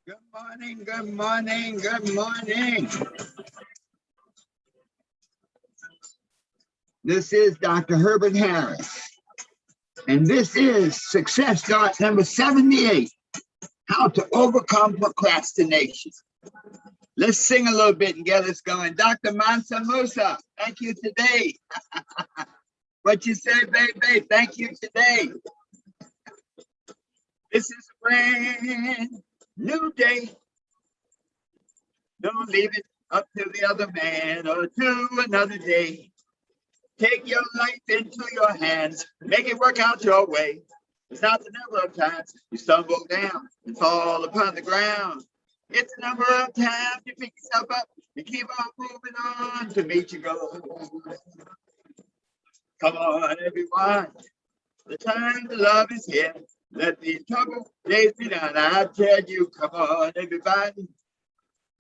Good morning, good morning, good morning. This is Dr. Herbert Harris, and this is Success Thought number 78, How to Overcome Procrastination. Let's sing a little bit and get us going. Dr. Mansa Musa, thank you today. What you say, baby? Thank you today. This is a brand new day. Don't leave it up to the other man or to another day. Take your life into your hands. Make it work out your way. It's not the number of times you stumble down and fall upon the ground. It's the number of times you pick yourself up and keep on moving on to meet your goal. Come on, everyone. The time to love is here. Let these troubled days be done. I tell you, come on, everybody.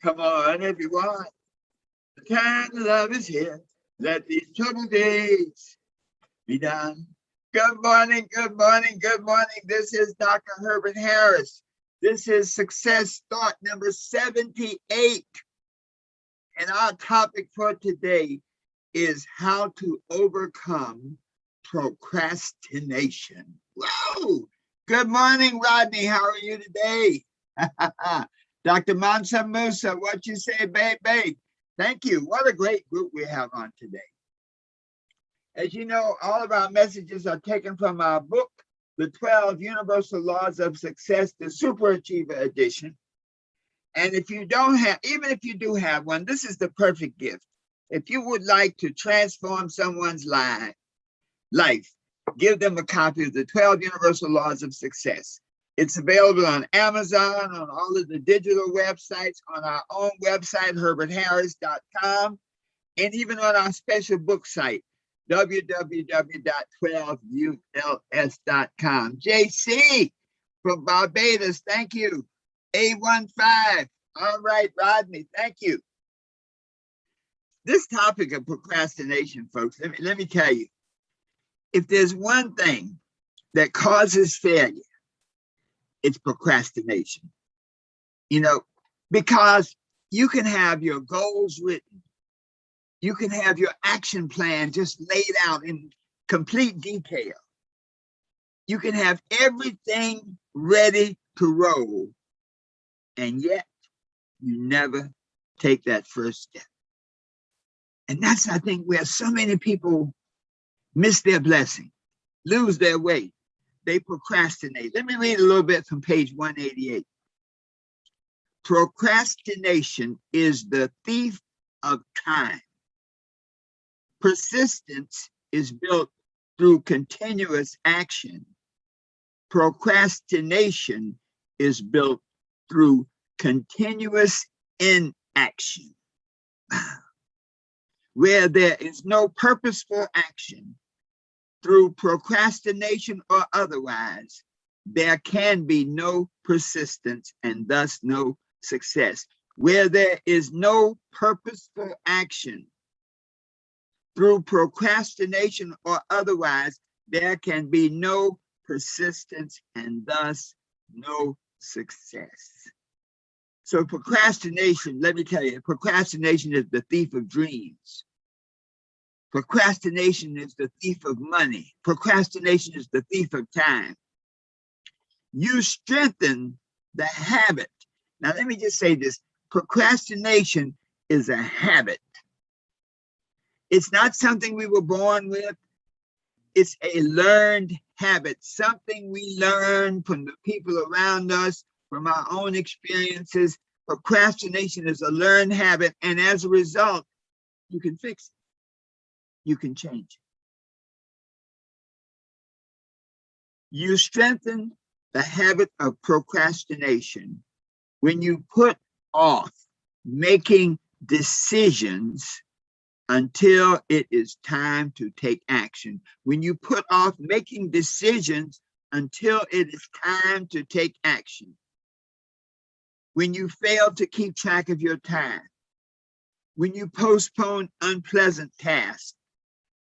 Come on, everyone. The time to love is here. Let these troubled days be done. Good morning, good morning, good morning. This is Dr. Herbert Harris. This is Success Thought number 78. And our topic for today is how to overcome procrastination. Whoa! Good morning, Rodney. How are you today? Dr. Mansa Musa, what you say, babe? Thank you. What a great group we have on today. As you know, all of our messages are taken from our book, The 12 Universal Laws of Success, the Superachiever Edition. And if you don't have, even if you do have one, this is the perfect gift. If you would like to transform someone's life, give them a copy of the 12 Universal Laws of Success. It's available on Amazon, on all of the digital websites, on our own website, herbertharris.com, and even on our special book site, www.12uls.com. JC from Barbados, thank you. A15, all right, Rodney, thank you. This topic of procrastination, folks, let me tell you, if there's one thing that causes failure, it's procrastination. You know, because you can have your goals written. You can have your action plan just laid out in complete detail. You can have everything ready to roll. And yet, you never take that first step. And that's, I think, where so many people miss their blessing, lose their way. They procrastinate. Let me read a little bit from page 188. Procrastination is the thief of time. Persistence is built through continuous action. Procrastination is built through continuous inaction. Where there is no purposeful action, through procrastination or otherwise, there can be no persistence and thus no success. Where there is no purposeful action, through procrastination or otherwise, there can be no persistence and thus no success. So procrastination, let me tell you, procrastination is the thief of dreams. Procrastination is the thief of money. Procrastination is the thief of time. You strengthen the habit. Now, let me just say this. Procrastination is a habit. It's not something we were born with. It's a learned habit, something we learn from the people around us, from our own experiences. Procrastination is a learned habit, and as a result, you can fix it. You can change it. You strengthen the habit of procrastination when you put off making decisions until it is time to take action. When you put off making decisions until it is time to take action. When you fail to keep track of your time. When you postpone unpleasant tasks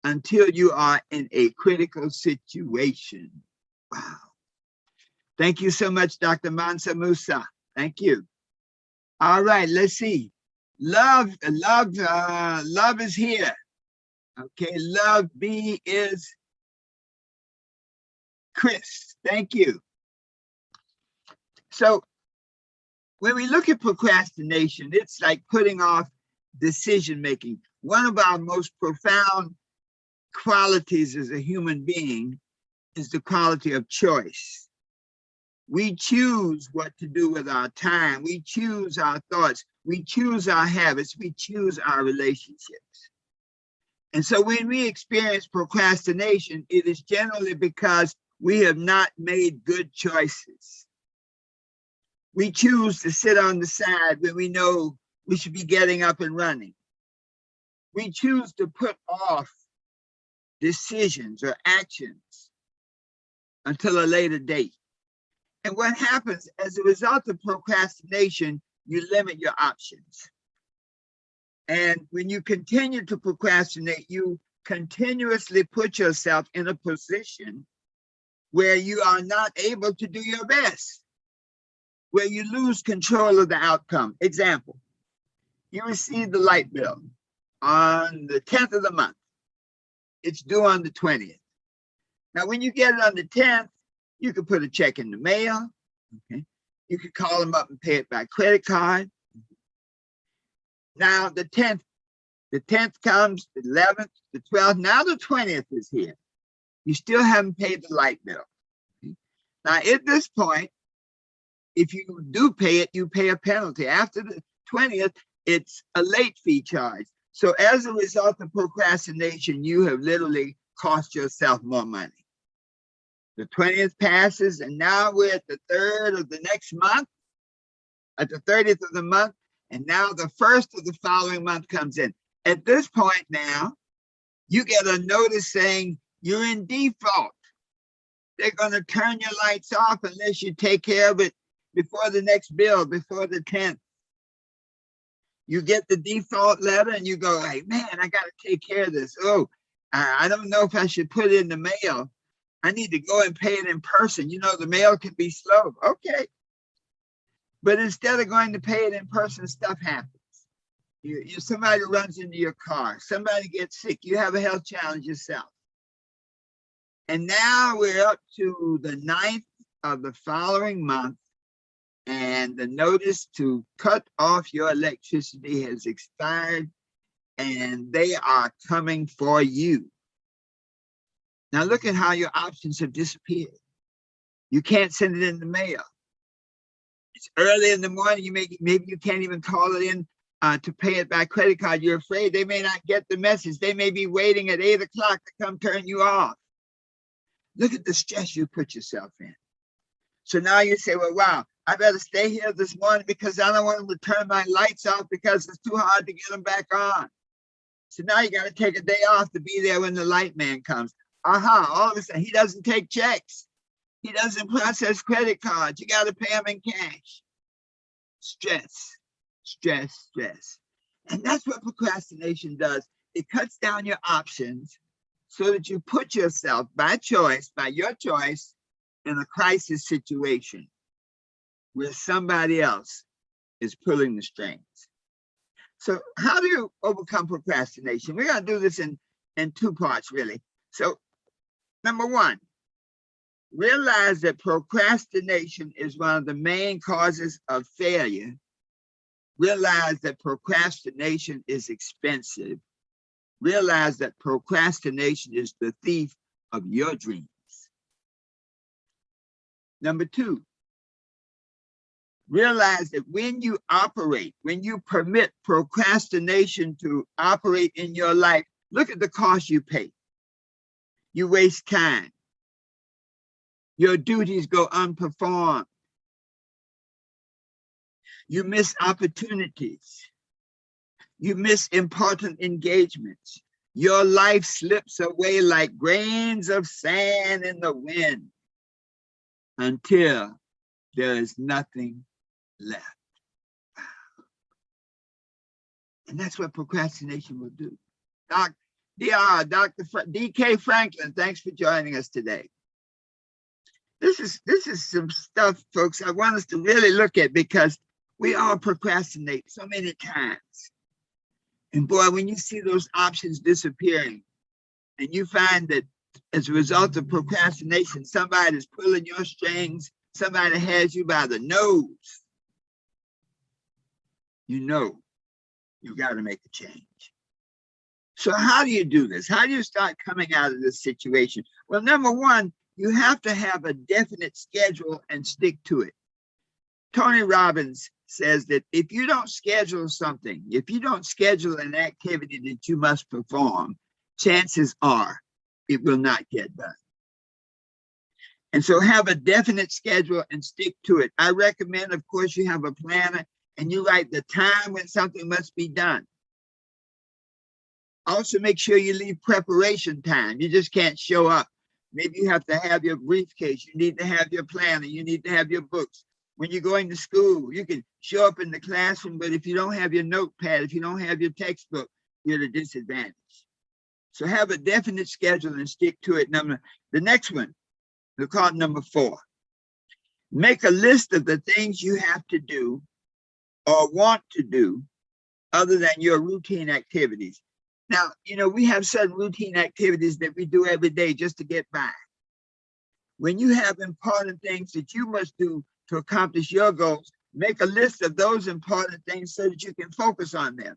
until you are in a critical situation. Wow. Thank you so much, Dr. Mansa Musa. Thank you. All right, let's see. Love is here. Okay, love B is Chris. Thank you. So when we look at procrastination, it's like putting off decision making. One of our most profound qualities as a human being is the quality of choice. We choose what to do with our time. We choose our thoughts. We choose our habits. We choose our relationships. And so when we experience procrastination, it is generally because we have not made good choices. We choose to sit on the side when we know we should be getting up and running. We choose to put off decisions or actions until a later date. And what happens as a result of procrastination, you limit your options. And when you continue to procrastinate, you continuously put yourself in a position where you are not able to do your best, where you lose control of the outcome. Example, you receive the light bill on the 10th of the month. It's due on the 20th. Now, when you get it on the 10th, you can put a check in the mail. Okay. You can call them up and pay it by credit card. Now, the 10th comes, the 11th, the 12th. Now the 20th is here. You still haven't paid the light bill. Okay. Now, at this point, if you do pay it, you pay a penalty. After the 20th, it's a late fee charge. So as a result of procrastination, you have literally cost yourself more money. The 20th passes, and now we're at the 3rd of the next month, at the 30th of the month, and now the 1st of the following month comes in. At this point now, you get a notice saying you're in default. They're going to turn your lights off unless you take care of it before the next bill, before the 10th. You get the default letter and you go, hey, man, I got to take care of this. Oh, I don't know if I should put it in the mail. I need to go and pay it in person. You know, the mail can be slow. Okay. But instead of going to pay it in person, stuff happens. Somebody runs into your car. Somebody gets sick. You have a health challenge yourself. And now we're up to the 9th of the following month, and the notice to cut off your electricity has expired, and they are coming for you. Now look at how your options have disappeared. You can't send it in the mail. It's early in the morning. Maybe you can't even call it in to pay it by credit card. You're afraid they may not get the message. They may be waiting at 8 o'clock to come turn you off. Look at the stress you put yourself in. So now you say, well, wow, I better stay here this morning because I don't want to turn my lights off because it's too hard to get them back on. So now you got to take a day off to be there when the light man comes. All of a sudden, he doesn't take checks. He doesn't process credit cards. You got to pay him in cash. Stress, stress, stress. And that's what procrastination does. It cuts down your options so that you put yourself by your choice, in a crisis situation where somebody else is pulling the strings. So how do you overcome procrastination? We're going to do this in 2 parts, really. So number 1, realize that procrastination is one of the main causes of failure. Realize that procrastination is expensive. Realize that procrastination is the thief of your dreams. Number 2, realize that when you permit procrastination to operate in your life, look at the cost you pay. You waste time. Your duties go unperformed. You miss opportunities. You miss important engagements. Your life slips away like grains of sand in the wind until there is nothing left. And that's what procrastination will do. Dr. D.K. Franklin, thanks for joining us today. This is some stuff, folks, I want us to really look at, because we all procrastinate so many times. And boy, when you see those options disappearing, and you find that as a result of procrastination, somebody's pulling your strings, somebody has you by the nose, you know you got to make a change. So how do you do this? How do you start coming out of this situation? Well, number one, you have to have a definite schedule and stick to it. Tony Robbins says that if you don't schedule something, if you don't schedule an activity that you must perform, chances are it will not get done. And so have a definite schedule and stick to it. I recommend, of course, you have a planner and you write the time when something must be done. Also, make sure you leave preparation time. You just can't show up. Maybe you have to have your briefcase. You need to have your planner. You need to have your books. When you're going to school, you can show up in the classroom, but if you don't have your notepad, if you don't have your textbook, you're at a disadvantage. So have a definite schedule and stick to it. The next one, we'll call it number 4. Make a list of the things you have to do or want to do other than your routine activities. Now, you know, we have certain routine activities that we do every day just to get by. When you have important things that you must do to accomplish your goals, make a list of those important things so that you can focus on them.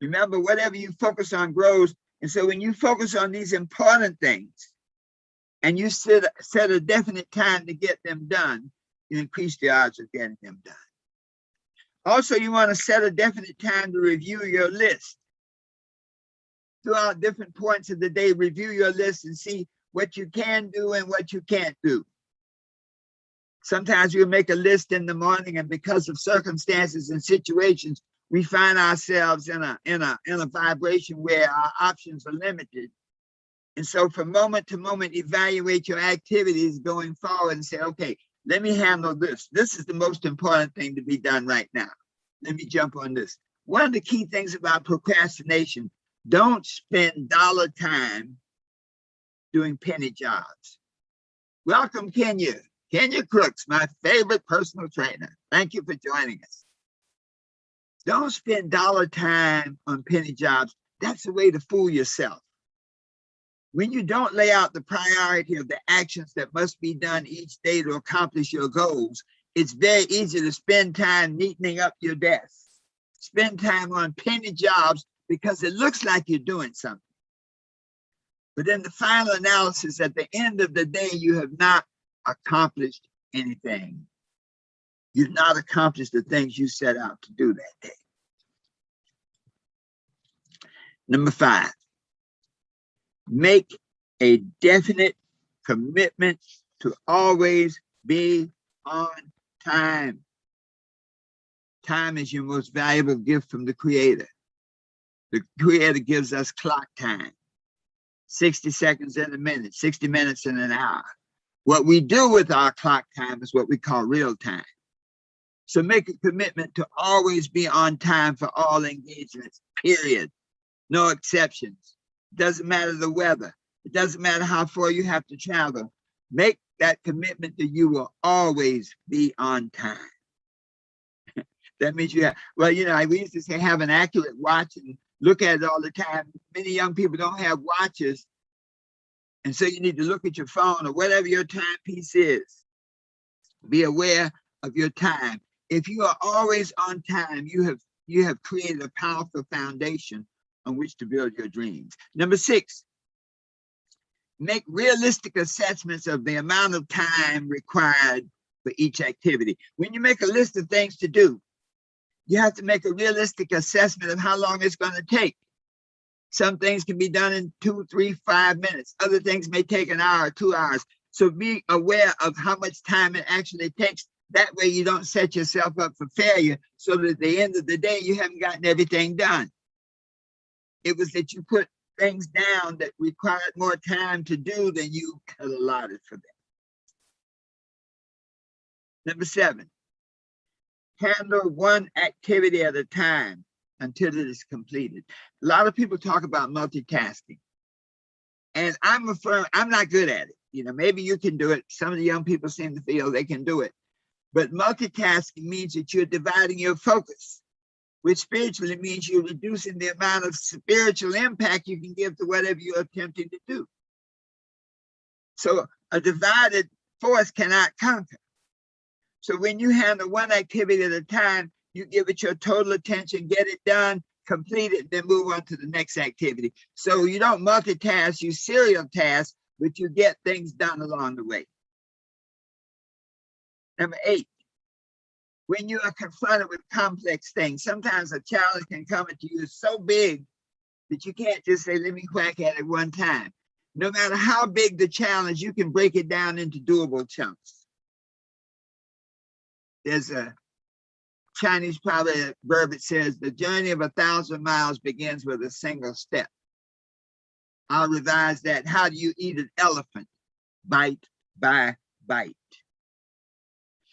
Remember, whatever you focus on grows. And so when you focus on these important things and you set a definite time to get them done, you increase the odds of getting them done. Also, you want to set a definite time to review your list. Throughout different points of the day, review your list and see what you can do and what you can't do. Sometimes we'll make a list in the morning, and because of circumstances and situations, we find ourselves in a vibration where our options are limited. And so from moment to moment, evaluate your activities going forward and say, okay, let me handle this. This is the most important thing to be done right now. Let me jump on this. One of the key things about procrastination, don't spend dollar time doing penny jobs. Welcome, Kenya. Kenya Crooks, my favorite personal trainer. Thank you for joining us. Don't spend dollar time on penny jobs. That's a way to fool yourself. When you don't lay out the priority of the actions that must be done each day to accomplish your goals, it's very easy to spend time neatening up your desk. Spend time on penny jobs because it looks like you're doing something. But in the final analysis, at the end of the day, you have not accomplished anything. You've not accomplished the things you set out to do that day. Number 5, make a definite commitment to always be on time. Time is your most valuable gift from the Creator. The Creator gives us clock time, 60 seconds in a minute, 60 minutes in an hour. What we do with our clock time is what we call real time. So make a commitment to always be on time for all engagements, period. No exceptions. It doesn't matter the weather. It doesn't matter how far you have to travel. Make that commitment that you will always be on time. That means you have, well, you know, we used to say have an accurate watch and look at it all the time. Many young people don't have watches. And so you need to look at your phone or whatever your timepiece is. Be aware of your time. If you are always on time, you have created a powerful foundation on which to build your dreams. Number 6, make realistic assessments of the amount of time required for each activity. When you make a list of things to do, you have to make a realistic assessment of how long it's going to take. Some things can be done in 2, 3, 5 minutes. Other things may take an hour, 2 hours. So be aware of how much time it actually takes. That way you don't set yourself up for failure, so that at the end of the day, you haven't gotten everything done. It was that you put things down that required more time to do than you had allotted for them. Number 7, handle one activity at a time until it is completed. A lot of people talk about multitasking, and I'm not good at it. You know, maybe you can do it. Some of the young people seem to feel they can do it. But multitasking means that you're dividing your focus, which spiritually means you're reducing the amount of spiritual impact you can give to whatever you're attempting to do. So a divided force cannot conquer. So when you handle one activity at a time, you give it your total attention, get it done, complete it, then move on to the next activity. So you don't multitask, you serial task, but you get things done along the way. Number 8, when you are confronted with complex things, sometimes a challenge can come at you so big that you can't just say, let me whack at it one time. No matter how big the challenge, you can break it down into doable chunks. There's a Chinese proverb that says, the journey of 1,000 miles begins with a single step. I'll revise that. How do you eat an elephant? Bite by bite.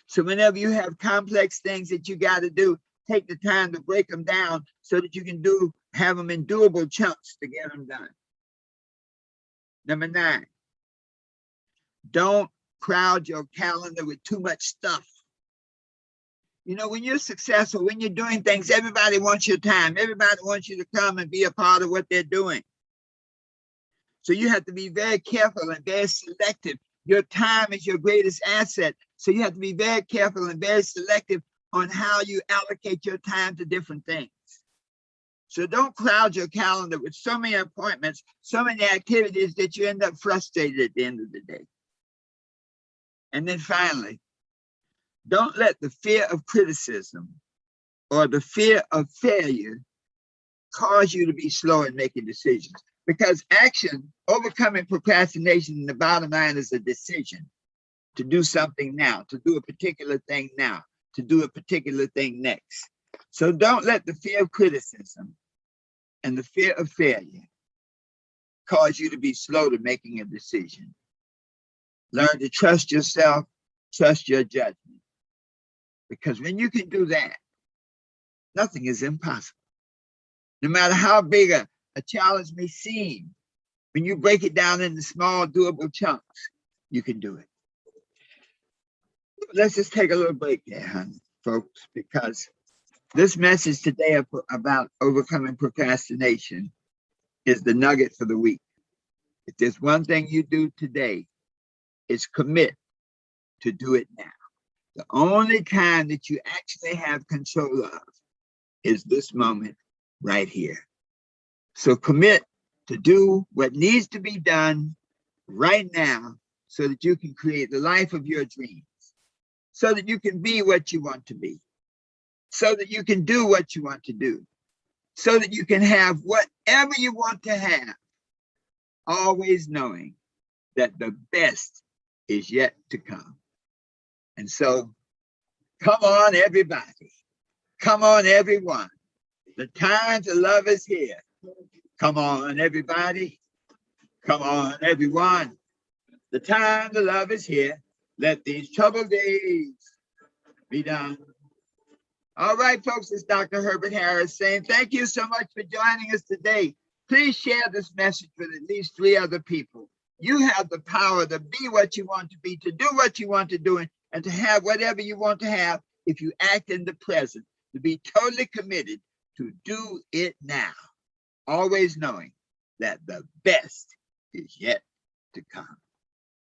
So whenever you have complex things that you got to do, take the time to break them down so that you can have them in doable chunks to get them done. Number 9, don't crowd your calendar with too much stuff. You know, when you're successful, when you're doing things, everybody wants your time. Everybody wants you to come and be a part of what they're doing. So you have to be very careful and very selective. Your time is your greatest asset. So you have to be very careful and very selective on how you allocate your time to different things. So don't crowd your calendar with so many appointments, so many activities that you end up frustrated at the end of the day. And then finally, don't let the fear of criticism or the fear of failure cause you to be slow in making decisions. Because action, overcoming procrastination, in the bottom line is a decision to do something now, to do a particular thing now, to do a particular thing next. So don't let the fear of criticism and the fear of failure cause you to be slow to making a decision. Learn to trust yourself, trust your judgment. Because when you can do that, nothing is impossible. No matter how big a challenge may seem, when you break it down into small, doable chunks, you can do it. Let's just take a little break there, folks, because this message today about overcoming procrastination is the nugget for the week. If there's one thing you do today, it's commit to do it now. The only time that you actually have control of is this moment right here. So commit to do what needs to be done right now so that you can create the life of your dreams, so that you can be what you want to be, so that you can do what you want to do, so that you can have whatever you want to have, always knowing that the best is yet to come. And so, come on, everybody. Come on, everyone. The time to love is here. Come on, everybody. Come on, everyone. The time to love is here. Let these troubled days be done. All right, folks, it's Dr. Herbert Harris saying thank you so much for joining us today. Please share this message with at least 3 other people. You have the power to be what you want to be, to do what you want to do, and to have whatever you want to have if you act in the present, to be totally committed to do it now, always knowing that the best is yet